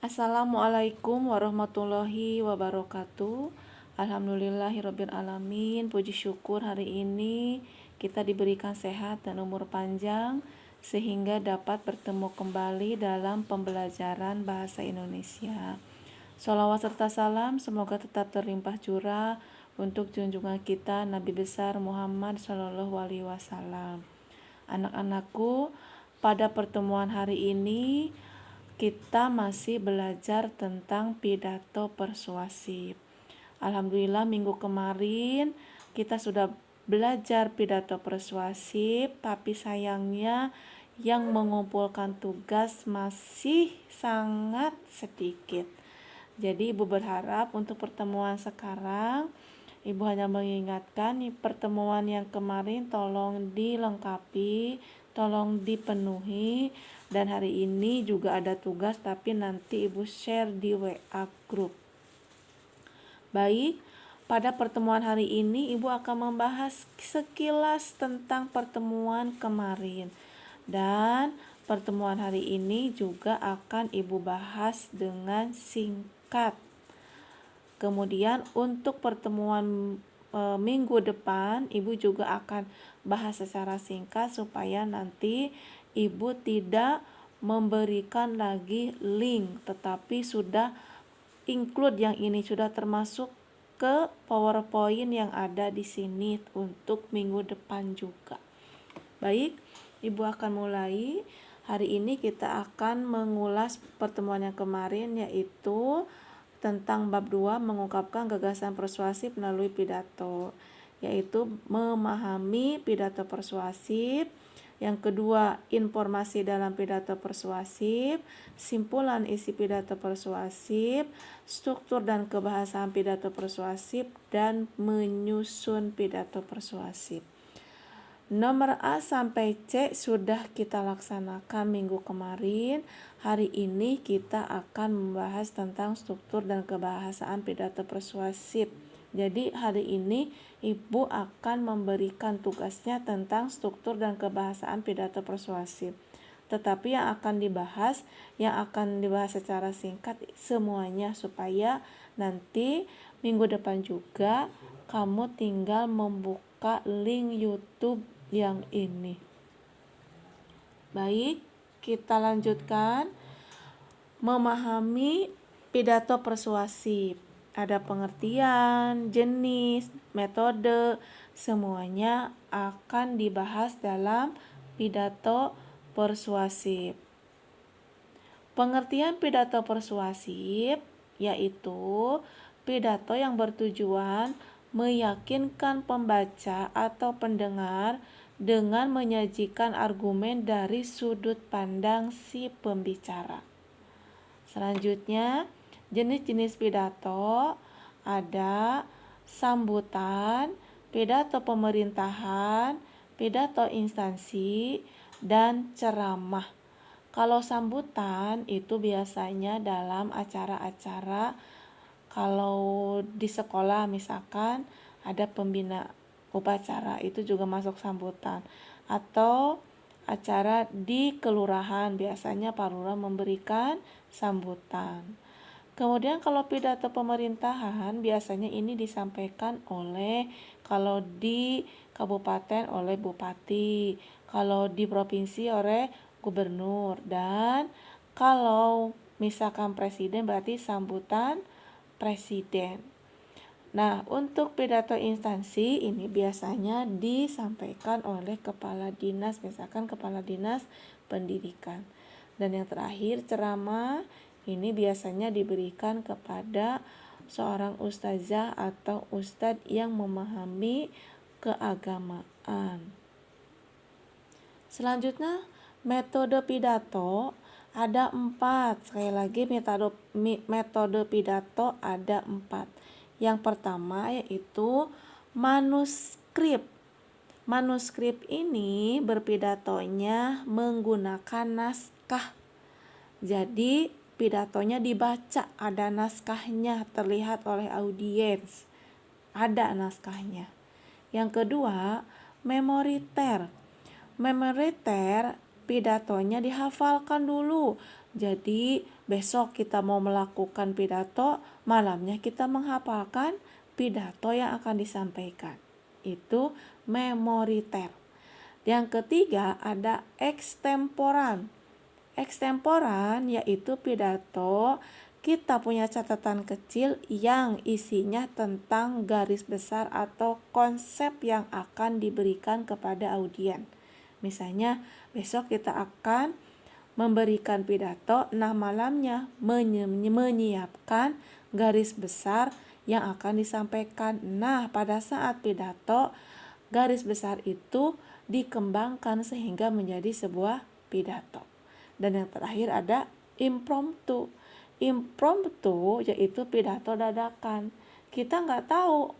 Assalamualaikum warahmatullahi wabarakatuh. Alhamdulillahirabbil alamin. Puji syukur hari ini kita diberikan sehat dan umur panjang sehingga dapat bertemu kembali dalam pembelajaran bahasa Indonesia. Sholawat serta salam semoga tetap terlimpah curah untuk junjungan kita Nabi besar Muhammad SAW. Anak-anakku, pada pertemuan hari ini kita masih belajar tentang pidato persuasif. Alhamdulillah minggu kemarin kita sudah belajar pidato persuasif, tapi sayangnya yang mengumpulkan tugas masih sangat sedikit. Jadi Ibu berharap untuk pertemuan sekarang Ibu hanya mengingatkan pertemuan yang kemarin tolong dilengkapi, tolong dipenuhi, dan hari ini juga ada tugas tapi nanti Ibu share di WA group. Baik, pada pertemuan hari ini Ibu akan membahas sekilas tentang pertemuan kemarin. Dan pertemuan hari ini juga akan Ibu bahas dengan singkat. Kemudian untuk pertemuan minggu depan Ibu juga akan bahas secara singkat supaya nanti Ibu tidak memberikan lagi link, tetapi sudah include yang ini, sudah termasuk ke PowerPoint yang ada di sini untuk minggu depan juga. Baik, Ibu akan mulai. Hari ini kita akan mengulas pertemuan yang kemarin, yaitu tentang bab 2 mengungkapkan gagasan persuasif melalui pidato, yaitu memahami pidato persuasif. Yang kedua, informasi dalam pidato persuasif, simpulan isi pidato persuasif, struktur dan kebahasaan pidato persuasif, dan menyusun pidato persuasif. Nomor A sampai C sudah kita laksanakan minggu kemarin. Hari ini kita akan membahas tentang struktur dan kebahasaan pidato persuasif. Jadi hari ini Ibu akan memberikan tugasnya tentang struktur dan kebahasaan pidato persuasif. Tetapi yang akan dibahas secara singkat semuanya, supaya nanti minggu depan juga kamu tinggal membuka link YouTube yang ini. Baik, kita lanjutkan. Memahami pidato persuasif. Ada pengertian, jenis, metode, semuanya akan dibahas dalam pidato persuasif. Pengertian pidato persuasif yaitu pidato yang bertujuan meyakinkan pembaca atau pendengar dengan menyajikan argumen dari sudut pandang si pembicara. Selanjutnya, jenis-jenis pidato ada sambutan, pidato pemerintahan, pidato instansi, dan ceramah. Kalau sambutan itu biasanya dalam acara-acara, kalau di sekolah misalkan ada pembina upacara, itu juga masuk sambutan. Atau acara di kelurahan, biasanya Pak Lurah memberikan sambutan. Kemudian kalau pidato pemerintahan biasanya ini disampaikan oleh, kalau di kabupaten oleh bupati, kalau di provinsi oleh gubernur, dan kalau misalkan presiden berarti sambutan presiden. Nah, untuk pidato instansi ini biasanya disampaikan oleh kepala dinas, misalkan kepala dinas pendidikan. Dan yang terakhir, ceramah ini biasanya diberikan kepada seorang ustazah atau ustadz yang memahami keagamaan. Selanjutnya, metode pidato ada 4. Sekali lagi, metode pidato ada 4. Yang pertama yaitu manuskrip. Manuskrip ini berpidatonya menggunakan naskah. Jadi pidatonya dibaca, ada naskahnya, terlihat oleh audiens, ada naskahnya. Yang kedua, memoriter. Memoriter pidatonya dihafalkan dulu, Jadi besok kita mau melakukan pidato, malamnya kita menghafalkan pidato yang akan disampaikan. Itu memoriter. Yang ketiga ada ekstemporan. Ekstemporan yaitu pidato kita punya catatan kecil yang isinya tentang garis besar atau konsep yang akan diberikan kepada audien. Misalnya besok kita akan memberikan pidato, nah malamnya menyiapkan garis besar yang akan disampaikan. Nah, pada saat pidato, garis besar itu dikembangkan sehingga menjadi sebuah pidato. Dan yang terakhir ada impromptu. Impromptu yaitu pidato dadakan. Kita nggak tahu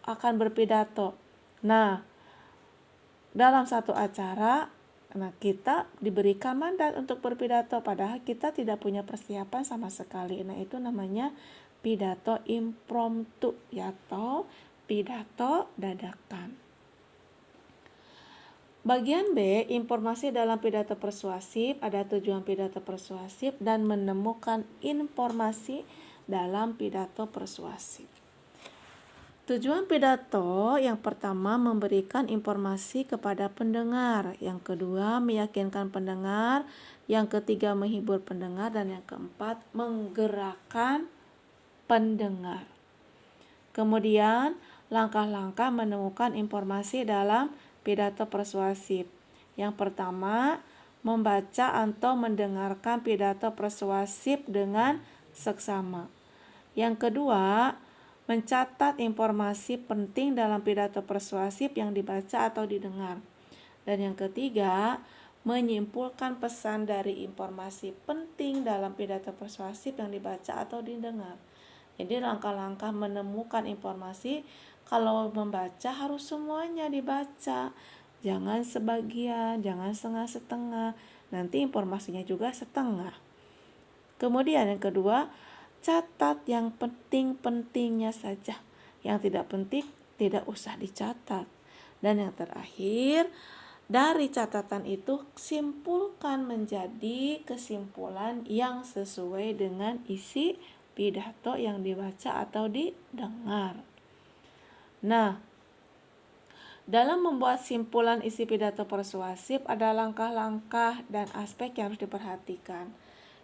akan berpidato. Nah, dalam satu acara, kita diberikan mandat untuk berpidato padahal kita tidak punya persiapan sama sekali. Nah, itu namanya pidato impromptu atau pidato dadakan. Bagian B, informasi dalam pidato persuasif. Ada tujuan pidato persuasif dan menemukan informasi dalam pidato persuasif. Tujuan pidato yang pertama memberikan informasi kepada pendengar, yang kedua meyakinkan pendengar, yang ketiga menghibur pendengar, dan yang keempat menggerakkan pendengar. Kemudian langkah-langkah menemukan informasi dalam pidato persuasif. Yang pertama, membaca atau mendengarkan pidato persuasif dengan seksama. Yang kedua, mencatat informasi penting dalam pidato persuasif yang dibaca atau didengar. Dan yang ketiga, menyimpulkan pesan dari informasi penting dalam pidato persuasif yang dibaca atau didengar. Jadi langkah-langkah menemukan informasi, kalau membaca harus semuanya dibaca. Jangan sebagian, jangan setengah-setengah. Nanti informasinya juga setengah. Kemudian yang kedua, catat yang penting-pentingnya saja. Yang tidak penting tidak usah dicatat. Dan yang terakhir, dari catatan itu simpulkan menjadi kesimpulan yang sesuai dengan isi pidato yang dibaca atau didengar. Nah, dalam membuat simpulan isi pidato persuasif ada langkah-langkah dan aspek yang harus diperhatikan.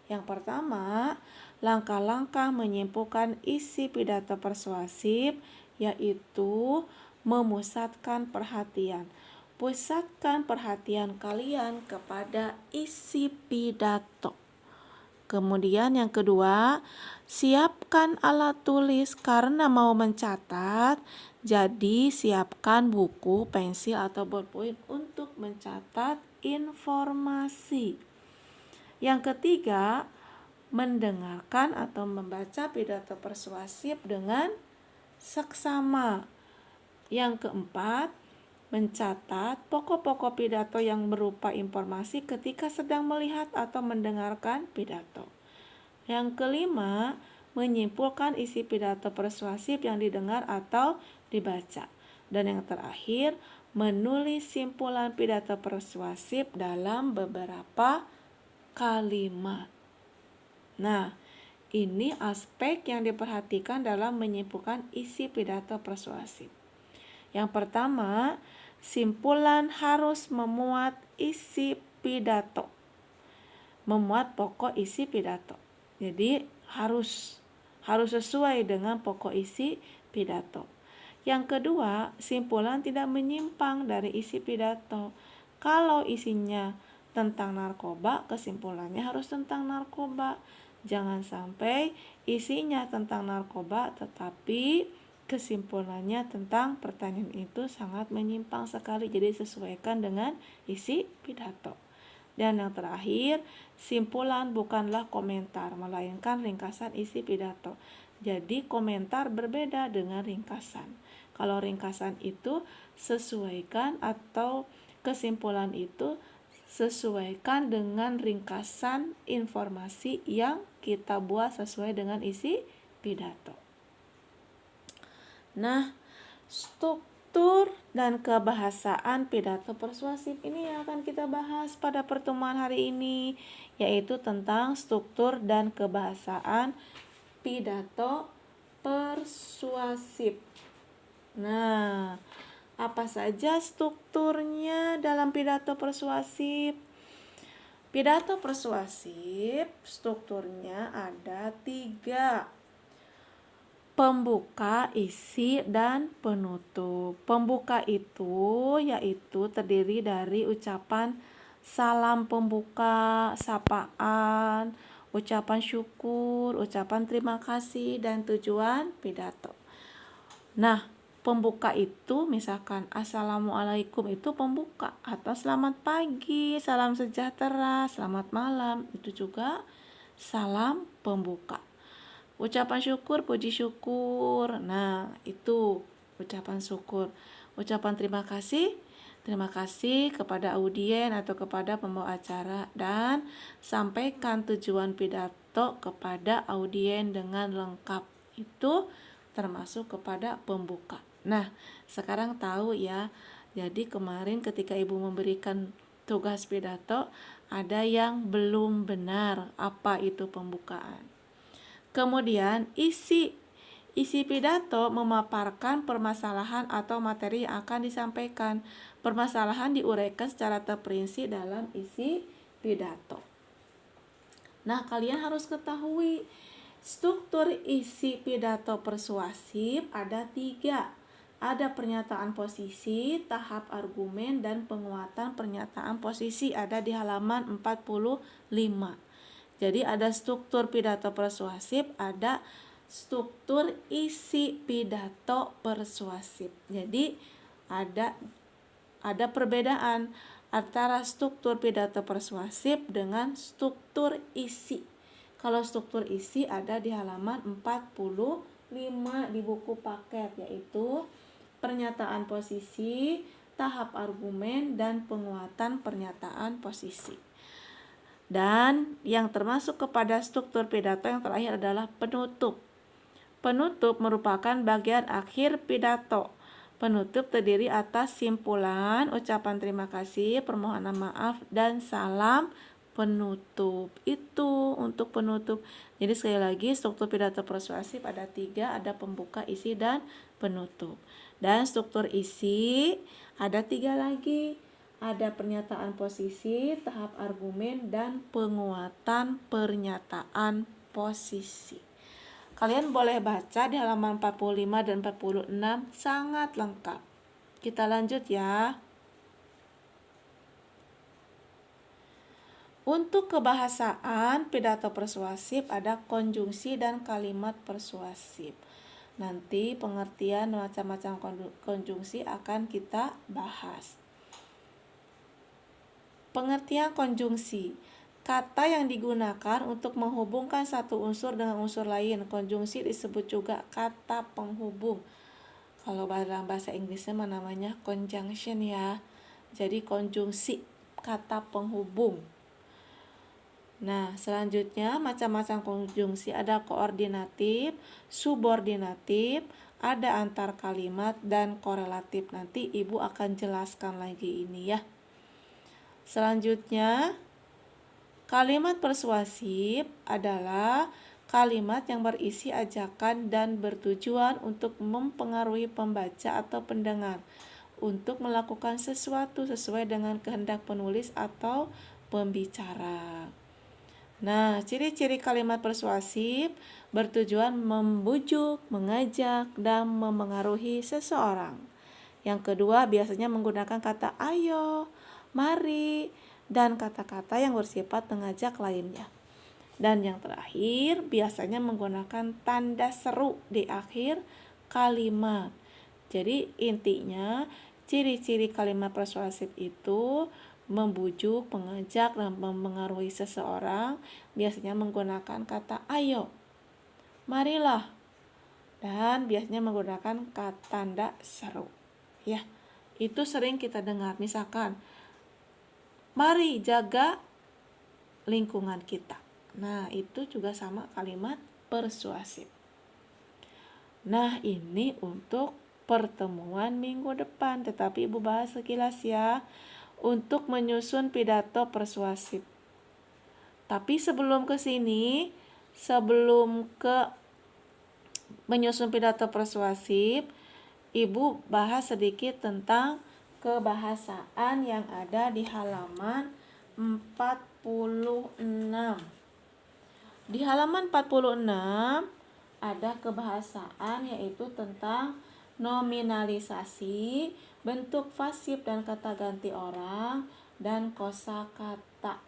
Yang pertama, langkah-langkah menyimpulkan isi pidato persuasif yaitu memusatkan perhatian. Pusatkan perhatian kalian kepada isi pidato. Kemudian yang kedua, siapkan alat tulis karena mau mencatat. Jadi siapkan buku, pensil atau ballpoint untuk mencatat informasi. Yang ketiga, mendengarkan atau membaca pidato persuasif dengan seksama. Yang keempat, mencatat pokok-pokok pidato yang berupa informasi ketika sedang melihat atau mendengarkan pidato. Yang kelima, menyimpulkan isi pidato persuasif yang didengar atau dibaca. Dan yang terakhir, menulis simpulan pidato persuasif dalam beberapa kalimat. Nah, ini aspek yang diperhatikan dalam menyimpulkan isi pidato persuasif. Yang pertama, simpulan harus memuat isi pidato. Memuat pokok isi pidato. Jadi harus sesuai dengan pokok isi pidato. Yang kedua, simpulan tidak menyimpang dari isi pidato. Kalau isinya tentang narkoba, kesimpulannya harus tentang narkoba. Jangan sampai isinya tentang narkoba tetapi kesimpulannya tentang pertanyaan itu sangat menyimpang sekali. Jadi sesuaikan dengan isi pidato. Dan yang terakhir, simpulan bukanlah komentar, melainkan ringkasan isi pidato. Jadi komentar berbeda dengan ringkasan. Kalau ringkasan itu sesuaikan atau kesimpulan itu sesuaikan dengan ringkasan informasi yang kita buat sesuai dengan isi pidato. Nah, struktur dan kebahasaan pidato persuasif ini yang akan kita bahas pada pertemuan hari ini, yaitu tentang struktur dan kebahasaan pidato persuasif. Nah, apa saja strukturnya dalam pidato persuasif? Pidato persuasif strukturnya ada 3. Pembuka, isi, dan penutup. Pembuka itu yaitu terdiri dari ucapan salam pembuka, sapaan, ucapan syukur, ucapan terima kasih, dan tujuan pidato. Nah, pembuka itu misalkan Assalamualaikum itu pembuka, atau selamat pagi, salam sejahtera, selamat malam, itu juga salam pembuka. Ucapan syukur, puji syukur. Nah, itu ucapan syukur. Ucapan terima kasih kepada audien atau kepada pembawa acara, dan sampaikan tujuan pidato kepada audien dengan lengkap. Itu termasuk kepada pembuka. Nah, sekarang tahu ya. Jadi kemarin ketika Ibu memberikan tugas pidato, ada yang belum benar. Apa itu pembukaan? Kemudian isi pidato memaparkan permasalahan atau materi yang akan disampaikan. Permasalahan diuraikan secara terperinci dalam isi pidato. Nah, kalian harus ketahui struktur isi pidato persuasif ada 3. Ada pernyataan posisi, tahap argumen, dan penguatan pernyataan posisi, ada di halaman 45. Jadi ada struktur pidato persuasif, ada struktur isi pidato persuasif. Jadi ada perbedaan antara struktur pidato persuasif dengan struktur isi. Kalau struktur isi ada di halaman 45 di buku paket, yaitu pernyataan posisi, tahap argumen, dan penguatan pernyataan posisi. Dan yang termasuk kepada struktur pidato yang terakhir adalah penutup. Penutup merupakan bagian akhir pidato. Penutup terdiri atas simpulan, ucapan terima kasih, permohonan maaf, dan salam penutup. Itu untuk penutup. Jadi sekali lagi struktur pidato persuasif ada 3, ada pembuka, isi, dan penutup. Dan struktur isi ada 3 lagi. Ada pernyataan posisi, tahap argumen, dan penguatan pernyataan posisi. Kalian boleh baca di halaman 45 dan 46, sangat lengkap. Kita lanjut ya. Untuk kebahasaan pidato persuasif ada konjungsi dan kalimat persuasif. Nanti pengertian macam-macam konjungsi akan kita bahas. Pengertian konjungsi, kata yang digunakan untuk menghubungkan satu unsur dengan unsur lain. Konjungsi disebut juga kata penghubung. Kalau dalam bahasa Inggrisnya namanya conjunction ya. Jadi konjungsi, kata penghubung. Nah, selanjutnya macam-macam konjungsi, ada koordinatif, subordinatif, ada antar kalimat, dan korelatif. Nanti Ibu akan jelaskan lagi ini ya. Selanjutnya, kalimat persuasif adalah kalimat yang berisi ajakan dan bertujuan untuk mempengaruhi pembaca atau pendengar untuk melakukan sesuatu sesuai dengan kehendak penulis atau pembicara. Nah, ciri-ciri kalimat persuasif bertujuan membujuk, mengajak, dan mempengaruhi seseorang. Yang kedua, biasanya menggunakan kata ayo, mari, dan kata-kata yang bersifat mengajak lainnya. Dan yang terakhir, biasanya menggunakan tanda seru di akhir kalimat. Jadi intinya, ciri-ciri kalimat persuasif itu membujuk, mengajak, dan mempengaruhi seseorang, biasanya menggunakan kata ayo, marilah, dan biasanya menggunakan kata tanda seru. Ya, itu sering kita dengar. Misalkan, mari jaga lingkungan kita. Nah, itu juga sama kalimat persuasif. Nah, ini untuk pertemuan minggu depan. Tetapi Ibu bahas sekilas ya, untuk menyusun pidato persuasif. Tapi sebelum ke sini, sebelum ke menyusun pidato persuasif, Ibu bahas sedikit tentang kebahasaan yang ada di halaman 46. Di halaman 46 ada kebahasaan yaitu tentang nominalisasi, bentuk pasif dan kata ganti orang, dan kosakata.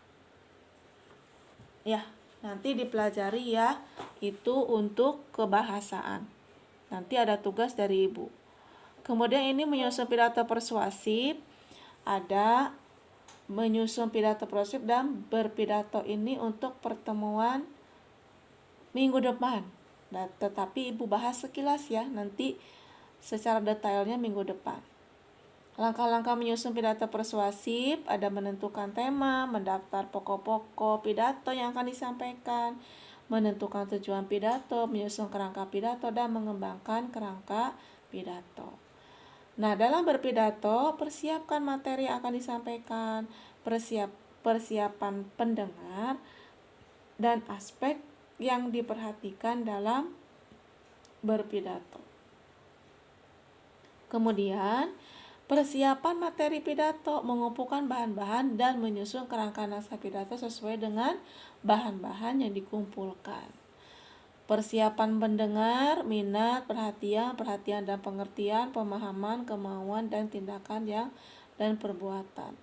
Ya, nanti dipelajari ya, itu untuk kebahasaan. Nanti ada tugas dari Ibu. Kemudian ini menyusun pidato persuasif, ada menyusun pidato persuasif dan berpidato ini untuk pertemuan minggu depan. Nah, tetapi Ibu bahas sekilas ya, nanti secara detailnya minggu depan. Langkah-langkah menyusun pidato persuasif ada menentukan tema, mendaftar pokok-pokok pidato yang akan disampaikan, menentukan tujuan pidato, menyusun kerangka pidato, dan mengembangkan kerangka pidato. Nah, dalam berpidato, persiapkan materi yang akan disampaikan, persiapan pendengar, dan aspek yang diperhatikan dalam berpidato. Kemudian, persiapan materi pidato, mengumpulkan bahan-bahan dan menyusun kerangka naskah pidato sesuai dengan bahan-bahan yang dikumpulkan. Persiapan pendengar, minat, perhatian dan pengertian, pemahaman, kemauan, dan tindakan dan perbuatan.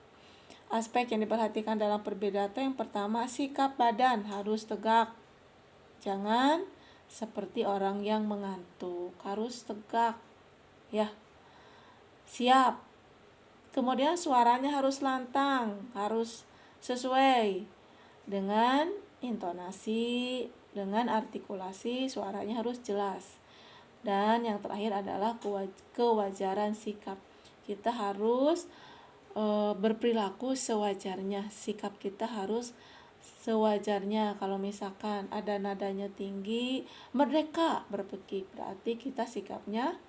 Aspek yang diperhatikan dalam berpidato yang pertama, sikap badan harus tegak. Jangan seperti orang yang mengantuk, harus tegak. Ya, siap. Kemudian suaranya harus lantang, harus sesuai dengan intonasi, dengan artikulasi, suaranya harus jelas. Dan yang terakhir adalah kewajaran sikap. Kita harus berperilaku sewajarnya. Sikap kita harus sewajarnya. Kalau misalkan ada nadanya tinggi, merdeka berpikir, berarti kita sikapnya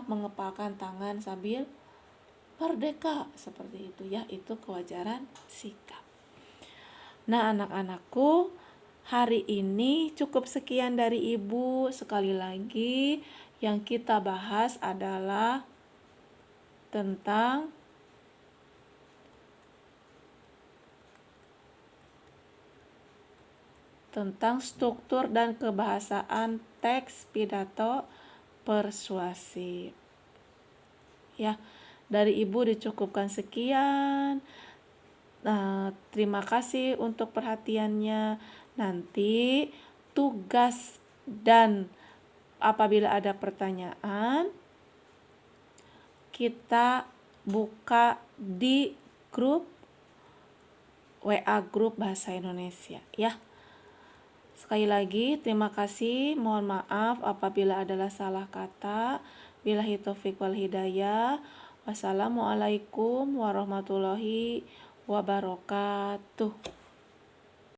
mengepalkan tangan sambil merdeka, seperti itu ya, itu kewajaran sikap. Nah, anak-anakku, hari ini cukup sekian dari Ibu. Sekali lagi, yang kita bahas adalah tentang struktur dan kebahasaan teks pidato persuasif. Ya, dari Ibu dicukupkan sekian. Terima kasih untuk perhatiannya. Nanti tugas dan apabila ada pertanyaan, kita buka di grup WA grup Bahasa Indonesia ya. Sekali lagi terima kasih, mohon maaf apabila adalah salah kata. Billahi taufiq wal hidayah. Wassalamualaikum warahmatullahi wabarakatuh.